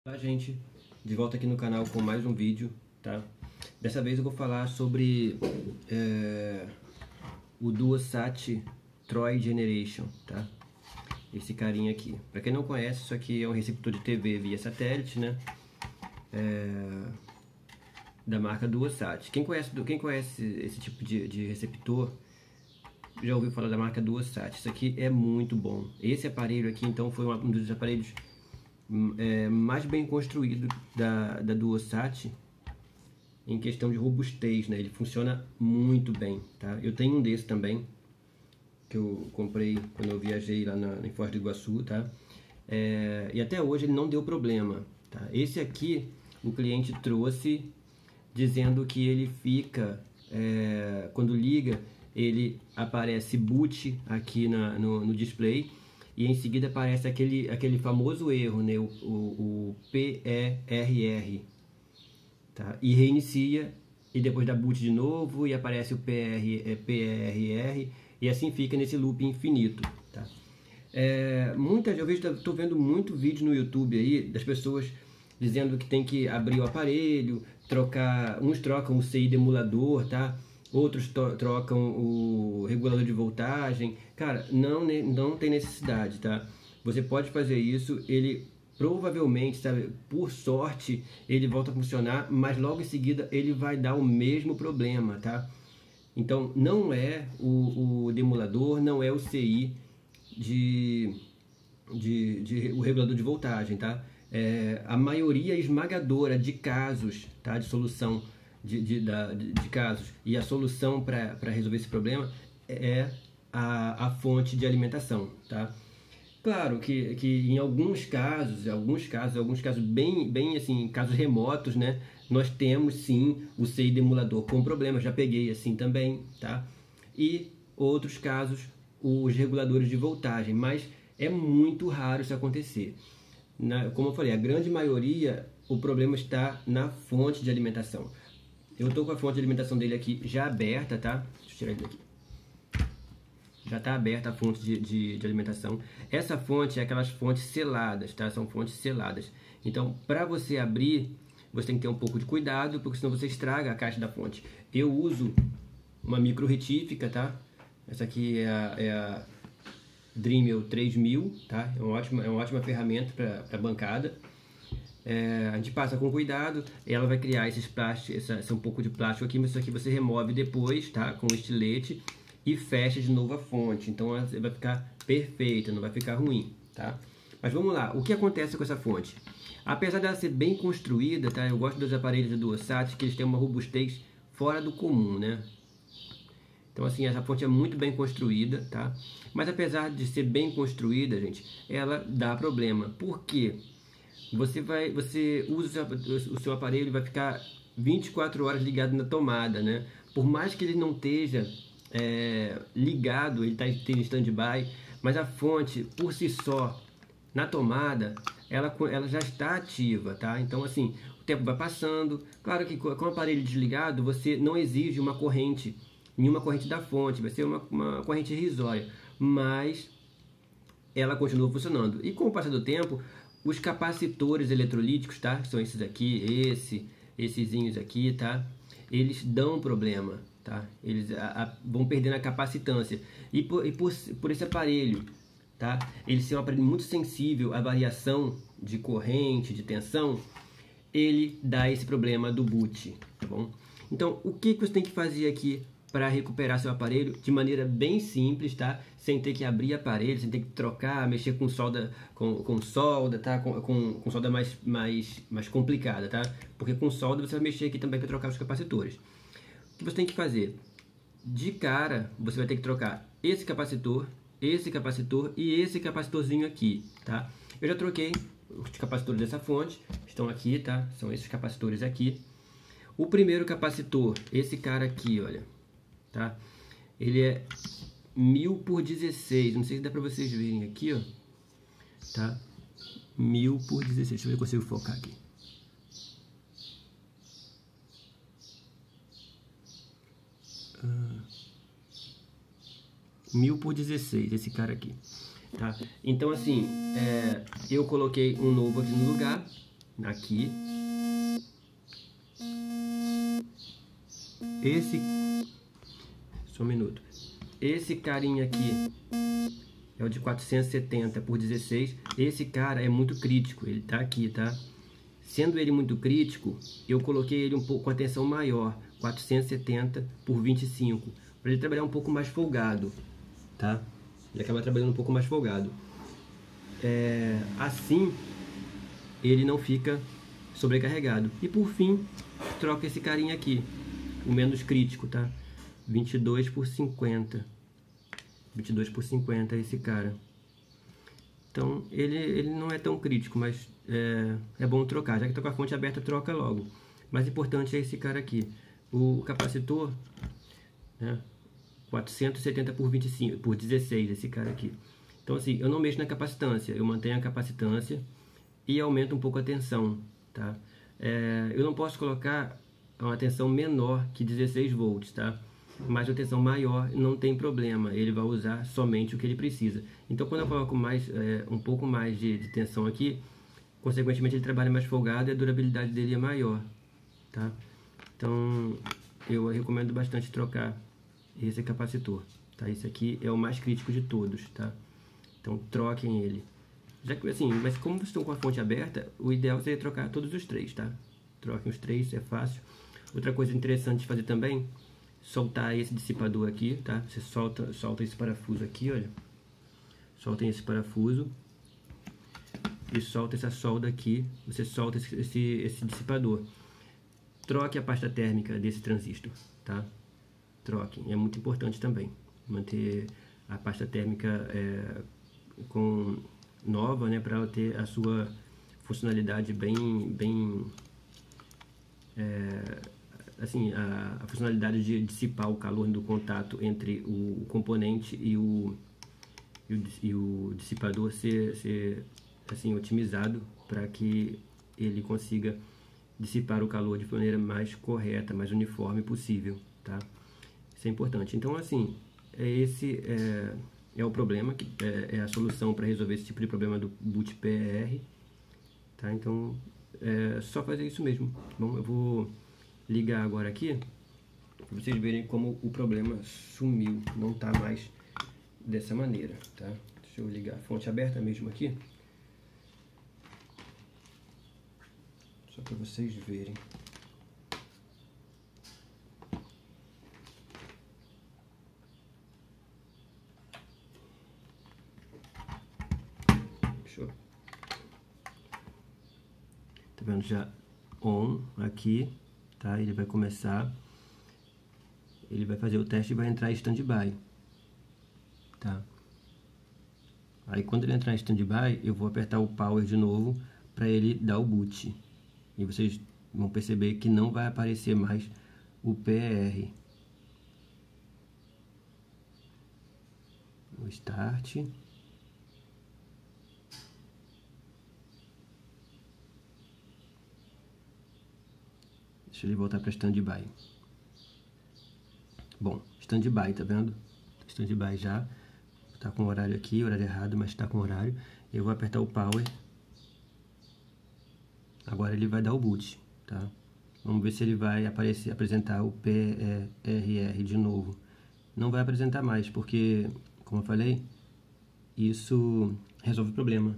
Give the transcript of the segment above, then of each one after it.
Olá, gente, de volta aqui no canal com mais um vídeo, tá? Dessa vez eu vou falar sobre o Duosat Troy Generation, tá? Esse carinha aqui. Pra quem não conhece, isso aqui é um receptor de TV via satélite, né? Da marca Duosat. Quem conhece esse tipo de receptor já ouviu falar da marca Duosat. Isso aqui é muito bom. Esse aparelho aqui, então, foi um dos aparelhos mais bem construído da Duosat em questão de robustez, né? Ele funciona muito bem, tá? Eu tenho um desse também, que eu comprei quando eu viajei lá em Foz do Iguaçu, tá? E até hoje ele não deu problema, tá? Esse aqui o cliente trouxe dizendo que ele fica, quando liga, ele aparece boot aqui no display e em seguida aparece aquele famoso erro, né? o PERR, tá? E reinicia e depois dá boot de novo e aparece o PERR e assim fica nesse loop infinito, tá? Estou vendo muito vídeo no YouTube aí das pessoas dizendo que tem que abrir o aparelho, uns trocam o CI do emulador, tá? Outros trocam o regulador de voltagem. Cara, não tem necessidade, tá? Você pode fazer isso, ele provavelmente, sabe, por sorte, ele volta a funcionar, mas logo em seguida ele vai dar o mesmo problema, tá? Então, não é o demulador, não é o CI o regulador de voltagem, tá? A maioria esmagadora de casos, tá? De solução de casos e a solução para resolver esse problema é a fonte de alimentação, tá? Claro que em alguns casos bem assim, casos remotos, né? Nós temos sim o CI de emulador com problema, já peguei assim também, tá? E outros casos, os reguladores de voltagem, mas é muito raro isso acontecer. Como eu falei, a grande maioria, o problema está na fonte de alimentação. Eu estou com a fonte de alimentação dele aqui já aberta, tá? Deixa eu tirar ele daqui. Já está aberta a fonte de alimentação. Essa fonte é aquelas fontes seladas, tá? São fontes seladas. Então, para você abrir, você tem que ter um pouco de cuidado, porque senão você estraga a caixa da fonte. Eu uso uma micro retífica, tá? Essa aqui é a Dremel 3000, tá? É uma ótima ferramenta para bancada. A gente passa com cuidado, ela vai criar esses plásticos, um pouco de plástico aqui, mas isso aqui você remove depois, tá? Com um estilete e fecha de novo a fonte. Então ela vai ficar perfeita, não vai ficar ruim, tá? Mas vamos lá, o que acontece com essa fonte? Apesar dela ser bem construída, tá? Eu gosto dos aparelhos da Duosat, que eles têm uma robustez fora do comum, né? Então assim, essa fonte é muito bem construída, tá? Mas apesar de ser bem construída, gente, ela dá problema. Por quê? Você usa o seu aparelho e vai ficar 24 horas ligado na tomada, né? Por mais que ele não esteja ligado, ele está em stand-by, mas a fonte por si só na tomada ela já está ativa, tá? Então assim, o tempo vai passando. Claro que com o aparelho desligado você não exige nenhuma corrente da fonte, vai ser uma corrente irrisória, mas ela continua funcionando. E com o passar do tempo, os capacitores eletrolíticos, tá? Que são esses aqui, essezinhos aqui, tá? Eles dão problema, tá? Eles vão perdendo a capacitância. E por esse aparelho, tá? Ele ser um aparelho muito sensível à variação de corrente, de tensão, ele dá esse problema do boot, tá bom? Então, o que você tem que fazer aqui para recuperar seu aparelho de maneira bem simples, tá? Sem ter que abrir aparelho, sem ter que trocar, mexer com solda, com solda, tá? Com solda mais complicada, tá? Porque com solda você vai mexer aqui também para trocar os capacitores. O que você tem que fazer? De cara, você vai ter que trocar esse capacitor e esse capacitorzinho aqui, tá? Eu já troquei os capacitores dessa fonte, estão aqui, tá? São esses capacitores aqui. O primeiro capacitor, esse cara aqui, olha, tá? Ele é 1000 por 16, não sei se dá pra vocês verem aqui, ó, tá? 1000 por 16, deixa eu ver se eu consigo focar aqui. Uh, 1000 por 16, esse cara aqui, tá? Então assim, eu coloquei um novo aqui no lugar, aqui. Só um minuto. Esse carinha aqui é o de 470 por 16. Esse cara é muito crítico, ele tá aqui, tá? Sendo ele muito crítico, eu coloquei ele um pouco com atenção maior, 470 por 25, para ele trabalhar um pouco mais folgado, tá? Ele acaba trabalhando um pouco mais folgado. Assim, ele não fica sobrecarregado. E por fim, troca esse carinha aqui, o menos crítico, tá? 22 por 50. 22 por 50 esse cara. Então, ele não é tão crítico, mas é bom trocar. Já que está com a fonte aberta, troca logo. Mais importante é esse cara aqui. O capacitor, né, 470 por 25, por 16, esse cara aqui. Então, assim, eu não mexo na capacitância. Eu mantenho a capacitância e aumento um pouco a tensão, tá? Eu não posso colocar uma tensão menor que 16 volts, tá? Mas a tensão maior não tem problema, ele vai usar somente o que ele precisa. Então, quando eu coloco um pouco mais de tensão aqui, consequentemente ele trabalha mais folgado e a durabilidade dele é maior, tá? Então, eu recomendo bastante trocar esse capacitor, tá? Esse aqui é o mais crítico de todos, tá? Então, troquem ele. Já que, assim, mas como vocês estão com a fonte aberta, o ideal seria trocar todos os três, tá? Troquem os três, é fácil. Outra coisa interessante de fazer também, soltar esse dissipador aqui, tá? Você solta esse parafuso aqui, olha. Soltem esse parafuso e solta essa solda aqui. Você solta esse dissipador. Troque a pasta térmica desse transistor, tá? Troquem, é muito importante também manter a pasta térmica nova, né, para ela ter a sua funcionalidade assim, a funcionalidade de dissipar o calor do contato entre o componente e o dissipador ser assim, otimizado para que ele consiga dissipar o calor de maneira mais correta, mais uniforme possível, tá? Isso é importante. Então, assim, esse é o problema, é a solução para resolver esse tipo de problema do boot PER, tá? Então, é só fazer isso mesmo. Bom, eu vou ligar agora aqui para vocês verem como o problema sumiu, não está mais dessa maneira, tá? Deixa eu ligar a fonte aberta mesmo aqui, só para vocês verem. Tá vendo já on aqui, tá? Ele vai começar, ele vai fazer o teste e vai entrar em stand-by, tá? Aí quando ele entrar em stand-by, eu vou apertar o power de novo para ele dar o boot. E vocês vão perceber que não vai aparecer mais o PER. O start. Deixa ele voltar para stand-by. Bom, stand-by, tá vendo? Stand-by já. Tá com o horário aqui, horário errado, mas tá com o horário. Eu vou apertar o power. Agora ele vai dar o boot, tá? Vamos ver se ele vai apresentar o PERR de novo. Não vai apresentar mais, porque, como eu falei, isso resolve o problema.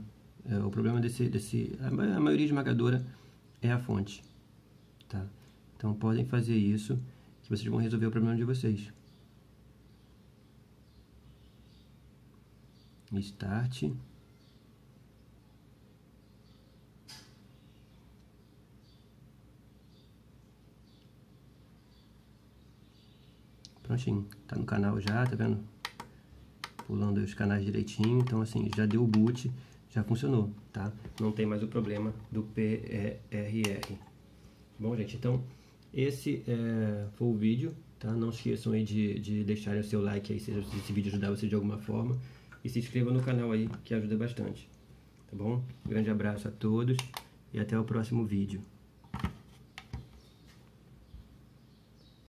O problema a maioria esmagadora é a fonte, tá? Então podem fazer isso, que vocês vão resolver o problema de vocês. Start. Prontinho, tá no canal já, tá vendo? Pulando os canais direitinho, então assim, já deu o boot, já funcionou, tá? Não tem mais o problema do PERR. Bom, gente, então esse foi o vídeo, tá? Não esqueçam aí de deixarem o seu like aí, se esse vídeo ajudar você de alguma forma. E se inscreva no canal aí, que ajuda bastante, tá bom? Um grande abraço a todos e até o próximo vídeo.